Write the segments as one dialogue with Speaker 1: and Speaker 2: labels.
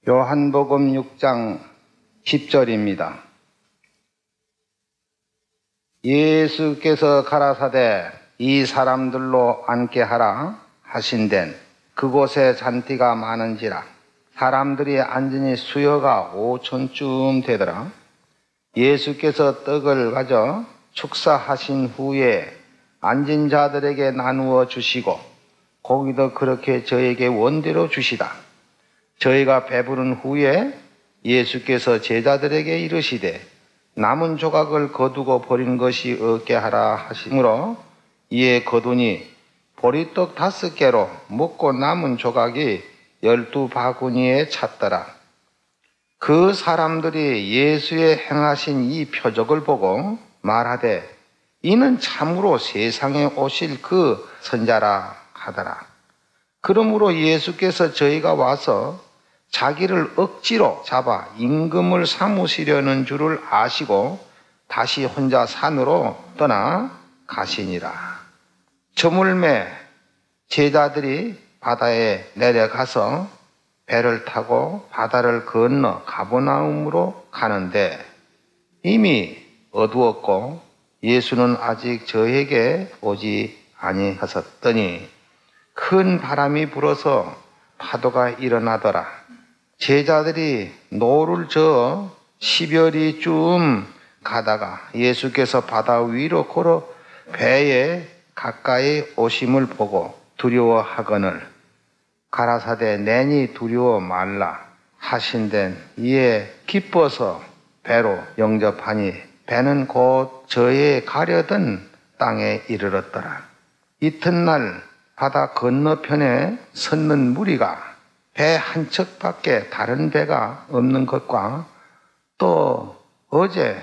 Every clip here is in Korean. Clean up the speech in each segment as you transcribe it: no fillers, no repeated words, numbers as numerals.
Speaker 1: 요한복음 6장 10절입니다. 예수께서 가라사대 이 사람들로 앉게 하라 하신덴 그곳에 잔디가 많은지라 사람들이 앉으니 수여가 5천쯤 되더라. 예수께서 떡을 가져 축사하신 후에 앉은 자들에게 나누어 주시고 고기도 그렇게 저에게 원대로 주시다. 저희가 배부른 후에 예수께서 제자들에게 이르시되 남은 조각을 거두고 버린 것이 없게 하라 하시므로 이에 거두니 보리떡 5개로 먹고 남은 조각이 12바구니에 찼더라. 그 사람들이 예수의 행하신 이 표적을 보고 말하되 이는 참으로 세상에 오실 그 선자라 하더라. 그러므로 예수께서 저희가 와서 자기를 억지로 잡아 임금을 삼으시려는 줄을 아시고 다시 혼자 산으로 떠나 가시니라. 저물매 제자들이 바다에 내려가서 배를 타고 바다를 건너 가버나움으로 가는데 이미 어두웠고 예수는 아직 저에게 오지 아니하셨더니 큰 바람이 불어서 파도가 일어나더라. 제자들이 노를 저어 10여리쯤 가다가 예수께서 바다 위로 걸어 배에 가까이 오심을 보고 두려워하거늘 가라사대 내니 두려워 말라 하신덴 이에 기뻐서 배로 영접하니 배는 곧 저에 가려던 땅에 이르렀더라. 이튿날 바다 건너편에 섰는 무리가 배 한 척밖에 다른 배가 없는 것과 또 어제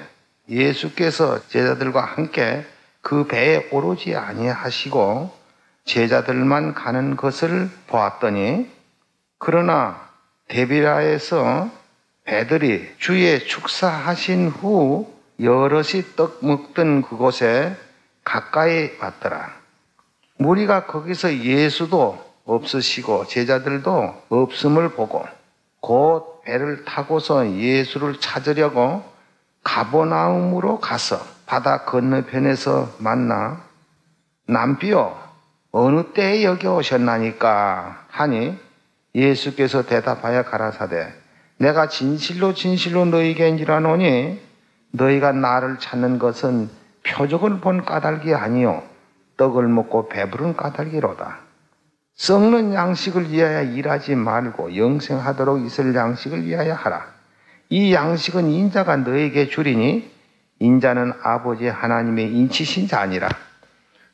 Speaker 1: 예수께서 제자들과 함께 그 배에 오르지 아니하시고 제자들만 가는 것을 보았더니 그러나 데비라에서 배들이 주의 축사하신 후 여럿이 떡 먹던 그곳에 가까이 왔더라. 무리가 거기서 예수도 없으시고 제자들도 없음을 보고 곧 배를 타고서 예수를 찾으려고 가버나움으로 가서 바다 건너편에서 만나 남비여 어느 때에 여기 오셨나니까 하니 예수께서 대답하여 가라사대 내가 진실로 진실로 너희에게 이르노니 너희가 나를 찾는 것은 표적을 본 까닭이 아니요 떡을 먹고 배부른 까닭이로다. 썩는 양식을 위하여 일하지 말고 영생하도록 있을 양식을 위하여 하라. 이 양식은 인자가 너에게 주리니 인자는 아버지 하나님의 인치신 자니라.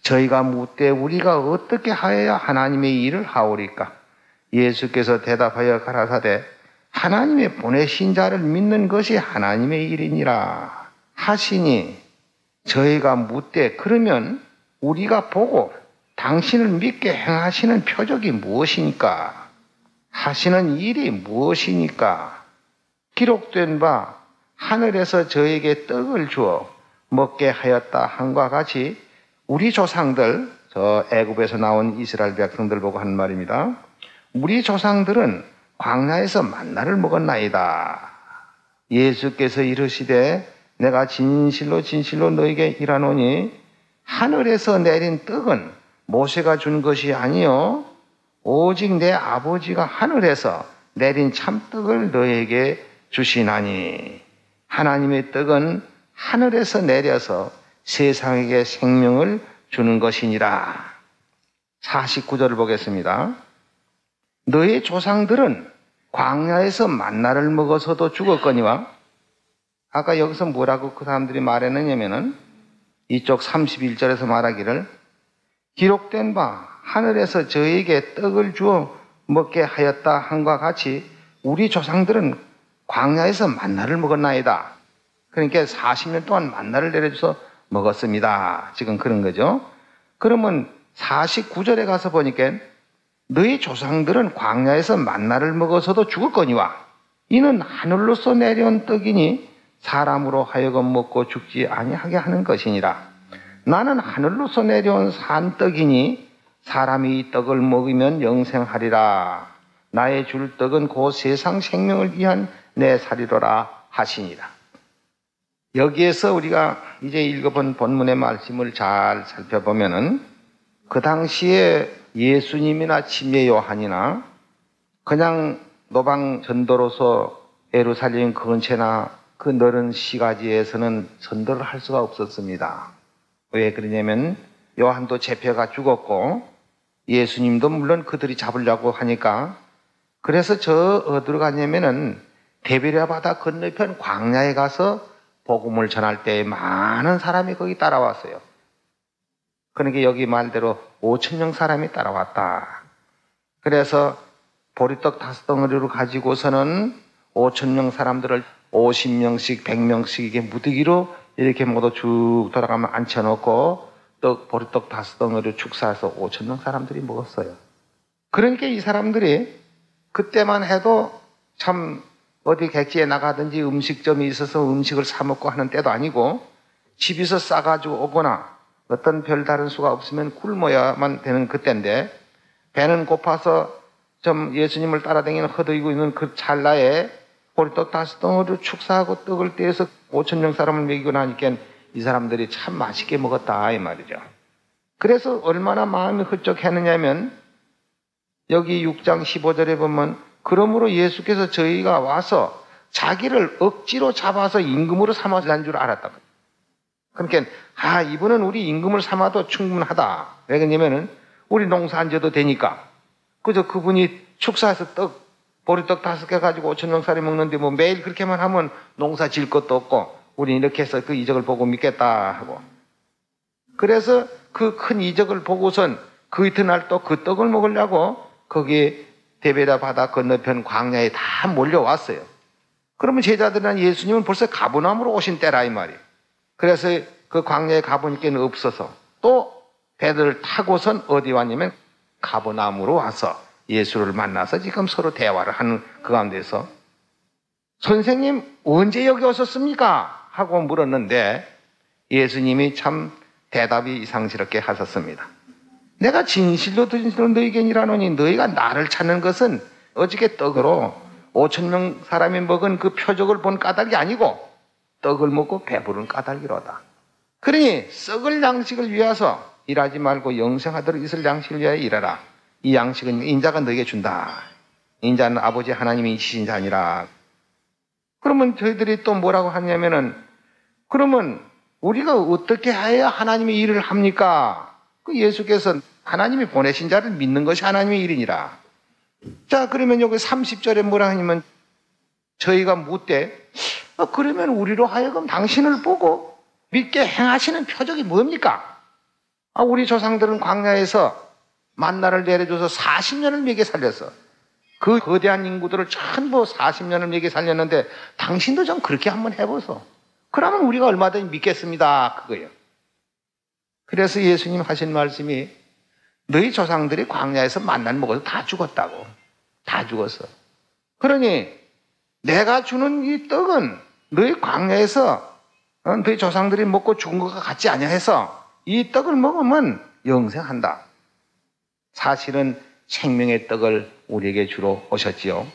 Speaker 1: 저희가 묻되 우리가 어떻게 하여야 하나님의 일을 하오리까? 예수께서 대답하여 가라사대 하나님의 보내신 자를 믿는 것이 하나님의 일이니라 하시니 저희가 묻되 그러면 우리가 보고 당신을 믿게 행하시는 표적이 무엇이니까? 하시는 일이 무엇이니까? 기록된 바 하늘에서 저에게 떡을 주어 먹게 하였다 함과 같이 우리 조상들, 저 애굽에서 나온 이스라엘 백성들 보고 하는 말입니다. 우리 조상들은 광야에서 만나를 먹었나이다. 예수께서 이르시되 내가 진실로 진실로 너에게 이르노니 하늘에서 내린 떡은 모세가 준 것이 아니요 오직 내 아버지가 하늘에서 내린 참떡을 너에게 주시나니 하나님의 떡은 하늘에서 내려서 세상에게 생명을 주는 것이니라. 49절을 보겠습니다. 너의 조상들은 광야에서 만나를 먹어서도 죽었거니와 아까 여기서 뭐라고 그 사람들이 말했느냐면은 이쪽 31절에서 말하기를 기록된 바 하늘에서 저에게 떡을 주어 먹게 하였다 함과 같이 우리 조상들은 광야에서 만나를 먹었나이다. 그러니까 40년 동안 만나를 내려줘서 먹었습니다. 지금 그런 거죠. 그러면 49절에 가서 보니까 너희 조상들은 광야에서 만나를 먹어서도 죽었거니와 이는 하늘로서 내려온 떡이니 사람으로 하여금 먹고 죽지 아니하게 하는 것이니라. 나는 하늘로서 내려온 산떡이니 사람이 이 떡을 먹으면 영생하리라. 나의 줄 떡은 곧 세상 생명을 위한 내 살이로라 하시니라. 여기에서 우리가 이제 읽어본 본문의 말씀을 잘 살펴보면은 그 당시에 예수님이나 침례 요한이나 그냥 노방 전도로서 예루살렘 근처나 그 넓은 시가지에서는 전도를 할 수가 없었습니다. 왜 그러냐면 요한도 잡혀가 죽었고 예수님도 물론 그들이 잡으려고 하니까, 그래서 저 어디로 갔냐면은 데베랴 바다 건너편 광야에 가서 복음을 전할 때 많은 사람이 거기 따라왔어요. 그러니까 여기 말대로 5,000명 사람이 따라왔다. 그래서 보리떡 5덩어리로 가지고서는 5,000명 사람들을 50명씩 100명씩 이게 무더기로 이렇게 모두 쭉 돌아가면 앉혀놓고 보리떡 5덩어리로 축사해서 5,000명 사람들이 먹었어요. 그러니까 이 사람들이 그때만 해도 참 어디 객지에 나가든지 음식점이 있어서 음식을 사 먹고 하는 때도 아니고 집에서 싸가지고 오거나 어떤 별다른 수가 없으면 굶어야만 되는 그때인데, 배는 고파서 좀 예수님을 따라다니는 허덕이고 있는 그 찰나에 보리떡 5덩어리로 축사하고 떡을 떼어서 5,000명 사람을 먹이고 나니까 이 사람들이 참 맛있게 먹었다 이 말이죠. 그래서 얼마나 마음이 흡족했느냐면 여기 6장 15절에 보면 그러므로 예수께서 저희가 와서 자기를 억지로 잡아서 임금으로 삼아난 줄 알았다. 그러니까 이분은 우리 임금을 삼아도 충분하다. 왜 그러냐면은 우리 농사 안 져도 되니까. 그저 그분이 축사해서 보리떡 5개 가지고 5,000명 살이 먹는데 뭐 매일 그렇게만 하면 농사 질 것도 없고 우리 이렇게 해서 그 이적을 보고 믿겠다 하고. 그래서 그 큰 이적을 보고선 그 이튿날 또 그 떡을 먹으려고 거기 데베랴 바다 건너편 광야에 다 몰려왔어요. 그러면 제자들은 예수님은 벌써 가버나움으로 오신 때라 이 말이에요. 그래서 그 광야에 가보니까 없어서 또 배들을 타고선 어디 왔냐면 가버나움으로 와서 예수를 만나서 지금 서로 대화를 하는 그 가운데서 선생님 언제 여기 오셨습니까? 하고 물었는데 예수님이 참 대답이 이상스럽게 하셨습니다. 내가 진실로 너희에게 이르노니 너희가 나를 찾는 것은 어저께 떡으로 5,000명 사람이 먹은 그 표적을 본 까닭이 아니고 떡을 먹고 배부른 까닭이로다. 그러니 썩을 양식을 위해서 일하지 말고 영생하도록 있을 양식을 위하여 일하라. 이 양식은 인자가 너에게 준다. 인자는 아버지 하나님이 이시신 자니라. 그러면 저희들이 또 뭐라고 하냐면은 그러면 우리가 어떻게 해야 하나님의 일을 합니까? 그 예수께서 하나님이 보내신 자를 믿는 것이 하나님의 일이니라. 자, 그러면 여기 30절에 뭐라 하냐면 저희가 묻되 그러면 우리로 하여금 당신을 보고 믿게 행하시는 표적이 뭡니까? 우리 조상들은 광야에서 만나를 내려줘서 40년을 먹여 살렸어. 그 거대한 인구들을 전부 40년을 먹여 살렸는데 당신도 좀 그렇게 한번 해보소. 그러면 우리가 얼마든지 믿겠습니다. 그거예요. 그래서 예수님 하신 말씀이 너희 조상들이 광야에서 만나를 먹어서 다 죽었다고. 다 죽었어. 그러니 내가 주는 이 떡은 너희 광야에서 너희 조상들이 먹고 죽은 것과 같지 아니해서 이 떡을 먹으면 영생한다. 사실은 생명의 떡을 우리에게 주러 오셨지요.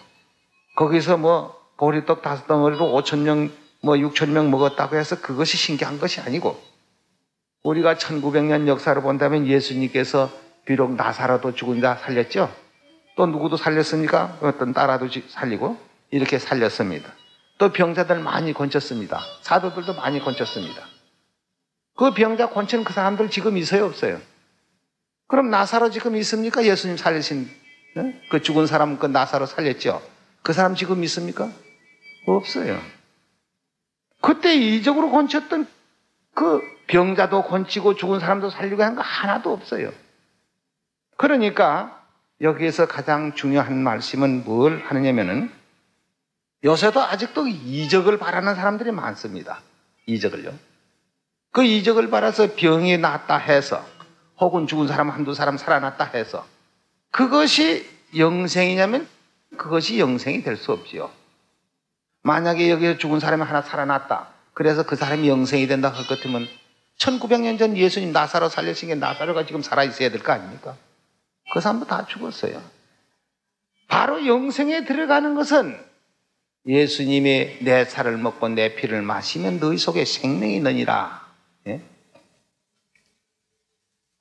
Speaker 1: 거기서 보리떡 5덩어리로 5,000명 6,000명 먹었다고 해서 그것이 신기한 것이 아니고 우리가 1900년 역사를 본다면 예수님께서 비록 나사로도 죽은 자 살렸죠. 또 누구도 살렸습니까? 어떤 딸아도 살리고 이렇게 살렸습니다. 또 병자들 많이 건졌습니다. 사도들도 많이 건졌습니다. 그 병자 건치는 그 사람들 지금 있어요, 없어요? 그럼 나사로 지금 있습니까? 예수님 살리신 그 죽은 사람 그 나사로 살렸죠. 그 사람 지금 있습니까? 없어요. 그때 이적으로 건쳤던 그 병자도 건치고 죽은 사람도 살리고 한 거 하나도 없어요. 그러니까 여기에서 가장 중요한 말씀은 뭘 하느냐면은 요새도 아직도 이적을 바라는 사람들이 많습니다. 이적을요. 그 이적을 바라서 병이 낫다 해서 혹은 죽은 사람 한두 사람 살아났다 해서 그것이 영생이냐면 그것이 영생이 될 수 없지요. 만약에 여기서 죽은 사람이 하나 살아났다. 그래서 그 사람이 영생이 된다 할 것 같으면 1900년 전 예수님 나사로 살리신 게 나사로가 지금 살아있어야 될 거 아닙니까? 그 사람도 다 죽었어요. 바로 영생에 들어가는 것은 예수님이 내 살을 먹고 내 피를 마시면 너희 속에 생명이 있느니라. 예?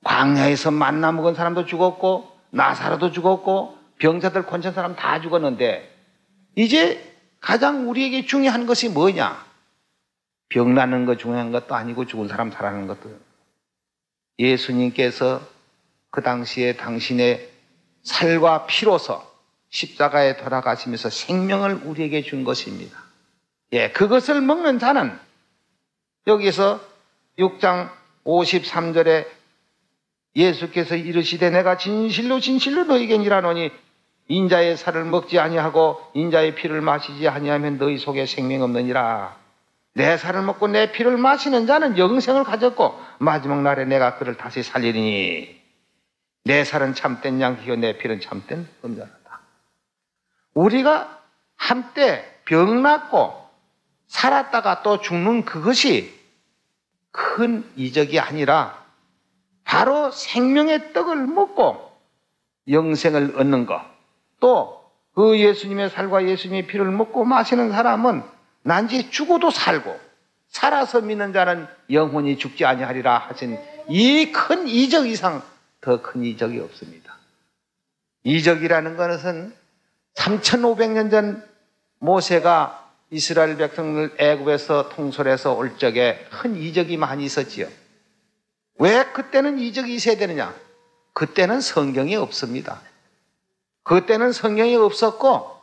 Speaker 1: 광야에서 만나 먹은 사람도 죽었고 나사로도 죽었고 병자들 권천 사람 다 죽었는데 이제 가장 우리에게 중요한 것이 뭐냐? 병 나는 거 중요한 것도 아니고 죽은 사람 살아나는 것도. 예수님께서 그 당시에 당신의 살과 피로서 십자가에 돌아가시면서 생명을 우리에게 준 것입니다. 예, 그것을 먹는 자는 여기서 6장 53절에 예수께서 이르시되 내가 진실로 진실로 너희에게 이르노니 인자의 살을 먹지 아니하고 인자의 피를 마시지 아니하면 너희 속에 생명 없느니라. 내 살을 먹고 내 피를 마시는 자는 영생을 가졌고 마지막 날에 내가 그를 다시 살리리니 내 살은 참된 양이요 내 피는 참된 음자라다. 우리가 한때 병났고 살았다가 또 죽는 그것이 큰 이적이 아니라 바로 생명의 떡을 먹고 영생을 얻는 것, 또 그 예수님의 살과 예수님의 피를 먹고 마시는 사람은 난지 죽어도 살고 살아서 믿는 자는 영원히 죽지 아니하리라 하신 이 큰 이적 이상 더 큰 이적이 없습니다. 이적이라는 것은 3500년 전 모세가 이스라엘 백성을 애굽에서 통솔해서 올 적에 큰 이적이 많이 있었지요. 왜 그때는 이적이 있어야 되느냐? 그때는 성경이 없습니다. 그때는 성경이 없었고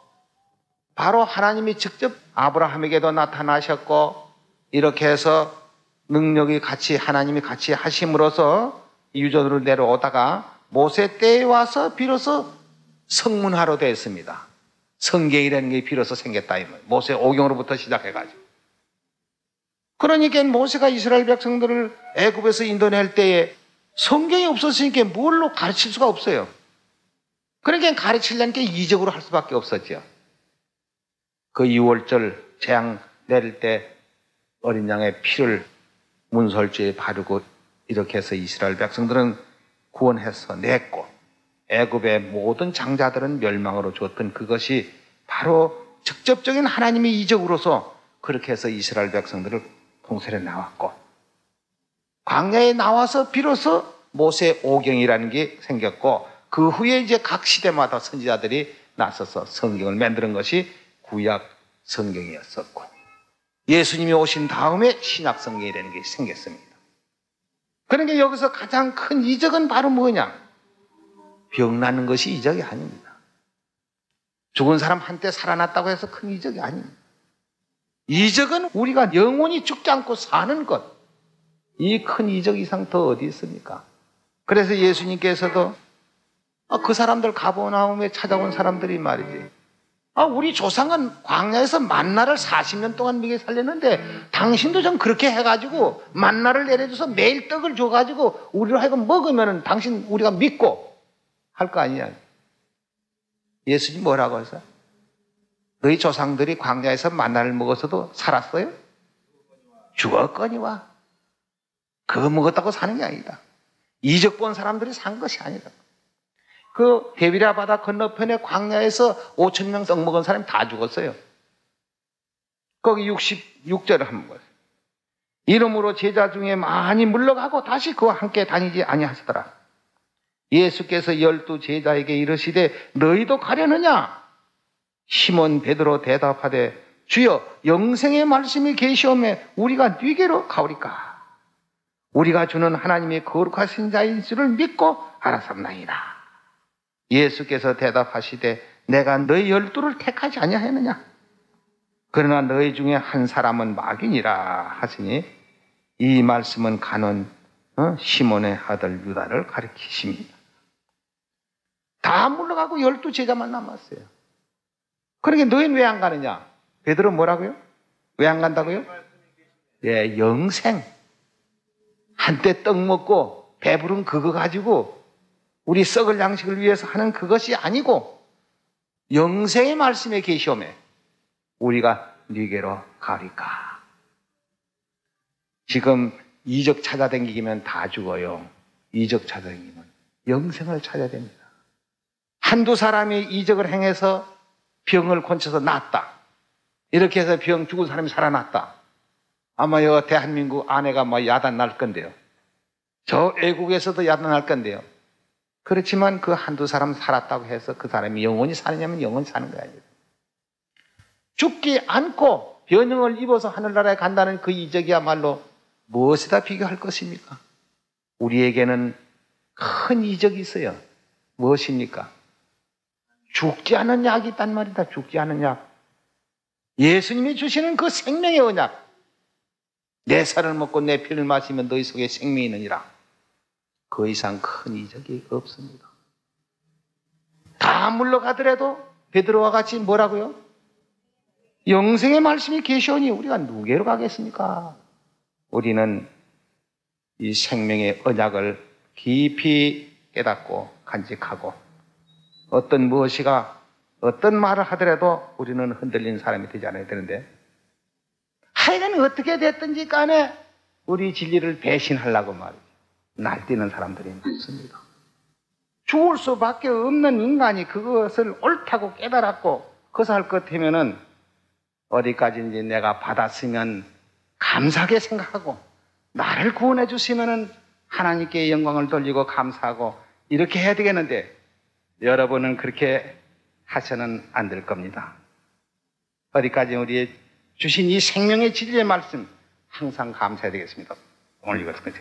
Speaker 1: 바로 하나님이 직접 아브라함에게도 나타나셨고 이렇게 해서 능력이 같이 하나님이 같이 하심으로써 유전으로 내려오다가 모세 때에 와서 비로소 성문화로 되었습니다. 성경이라는 게 비로소 생겼다. 모세 오경으로부터 시작해가지고. 그러니까 모세가 이스라엘 백성들을 애굽에서 인도낼 때에 성경이 없었으니까 뭘로 가르칠 수가 없어요. 그러니까 가르치려는 게 이적으로 할 수밖에 없었죠. 그 6월절 재앙 내릴 때 어린 양의 피를 문설주에 바르고 이렇게 해서 이스라엘 백성들은 구원해서 냈고 애굽의 모든 장자들은 멸망으로 죽었던 그것이 바로 직접적인 하나님의 이적으로서 그렇게 해서 이스라엘 백성들을 통솔해 나왔고 광야에 나와서 비로소 모세 오경이라는 게 생겼고 그 후에 이제 각 시대마다 선지자들이 나서서 성경을 만드는 것이 구약 성경이었었고 예수님이 오신 다음에 신약 성경이라는 게 생겼습니다. 그러니까 여기서 가장 큰 이적은 바로 뭐냐? 병 나는 것이 이적이 아닙니다. 죽은 사람 한때 살아났다고 해서 큰 이적이 아닙니다. 이적은 우리가 영원히 죽지 않고 사는 것. 이 큰 이적 이상 더 어디 있습니까? 그래서 예수님께서도 그 사람들 가버나움에 찾아온 사람들이 말이지. 우리 조상은 광야에서 만나를 40년 동안 먹여 살렸는데 당신도 좀 그렇게 해가지고 만나를 내려줘서 매일 떡을 줘가지고 우리로 하여금 먹으면 당신 우리가 믿고 할 거 아니냐. 예수님 뭐라고 했어요? 너희 조상들이 광야에서 만나를 먹어서도 살았어요? 죽었거니와. 그거 먹었다고 사는 게 아니다. 이적 본 사람들이 산 것이 아니다. 그 데비라 바다 건너편에 광야에서 5,000명 떡 먹은 사람이 다 죽었어요. 거기 66절을 한번 보세요. 이름으로 제자 중에 많이 물러가고 다시 그와 함께 다니지 아니하시더라. 예수께서 12 제자에게 이르시되 너희도 가려느냐? 시몬 베드로 대답하되 주여 영생의 말씀이 계시오매 우리가 네게로 가오리까? 우리가 주는 하나님의 거룩하신 자인 줄을 믿고 알았습나이다. 예수께서 대답하시되 내가 너희 12를 택하지 아니하였느냐? 그러나 너희 중에 한 사람은 마귀니라 하시니 이 말씀은 가는 시몬의 아들 유다를 가리키십니다. 다 물러가고 12 제자만 남았어요. 그러니까 너희는 왜 안 가느냐? 베드로 뭐라고요? 왜 안 간다고요? 예, 영생. 한때 떡 먹고 배부른 그거 가지고 우리 썩을 양식을 위해서 하는 그것이 아니고 영생의 말씀에 계시오매 우리가 네게로 가리까. 지금 이적 찾아다니기면 다 죽어요. 이적 찾아다니면 영생을 찾아야 됩니다. 한두 사람이 이적을 행해서 병을 고쳐서 낫다. 이렇게 해서 병 죽은 사람이 살아났다. 아마 여 대한민국 아내가 뭐 야단 날 건데요. 저 외국에서도 야단 날 건데요. 그렇지만 그 한두 사람 살았다고 해서 그 사람이 영원히 사느냐면 영원히 사는 거예요. 죽지 않고 변형을 입어서 하늘나라에 간다는 그 이적이야말로 무엇에다 비교할 것입니까? 우리에게는 큰 이적이 있어요. 무엇입니까? 죽지 않은 약이 있단 말이다. 죽지 않은 약. 예수님이 주시는 그 생명의 언약. 내 살을 먹고 내 피를 마시면 너희 속에 생명이 있느니라. 그 이상 큰 이적이 없습니다. 다 물러가더라도 베드로와 같이 뭐라고요? 영생의 말씀이 계시오니 우리가 누구에게로 가겠습니까? 우리는 이 생명의 언약을 깊이 깨닫고 간직하고 어떤 무엇이가 어떤 말을 하더라도 우리는 흔들리는 사람이 되지 않아야 되는데 하여간 어떻게 됐든지 간에 우리 진리를 배신하려고 말이죠. 날뛰는 사람들이 많습니다. 죽을 수밖에 없는 인간이 그것을 옳다고 깨달았고 그것을 할 것 같으면은 어디까지인지 내가 받았으면 감사하게 생각하고 나를 구원해 주시면은 하나님께 영광을 돌리고 감사하고 이렇게 해야 되겠는데 여러분은 그렇게 하셔는 안 될 겁니다. 어디까지 우리의 주신 이 생명의 진리의 말씀 항상 감사해야 되겠습니다. 오늘 이것은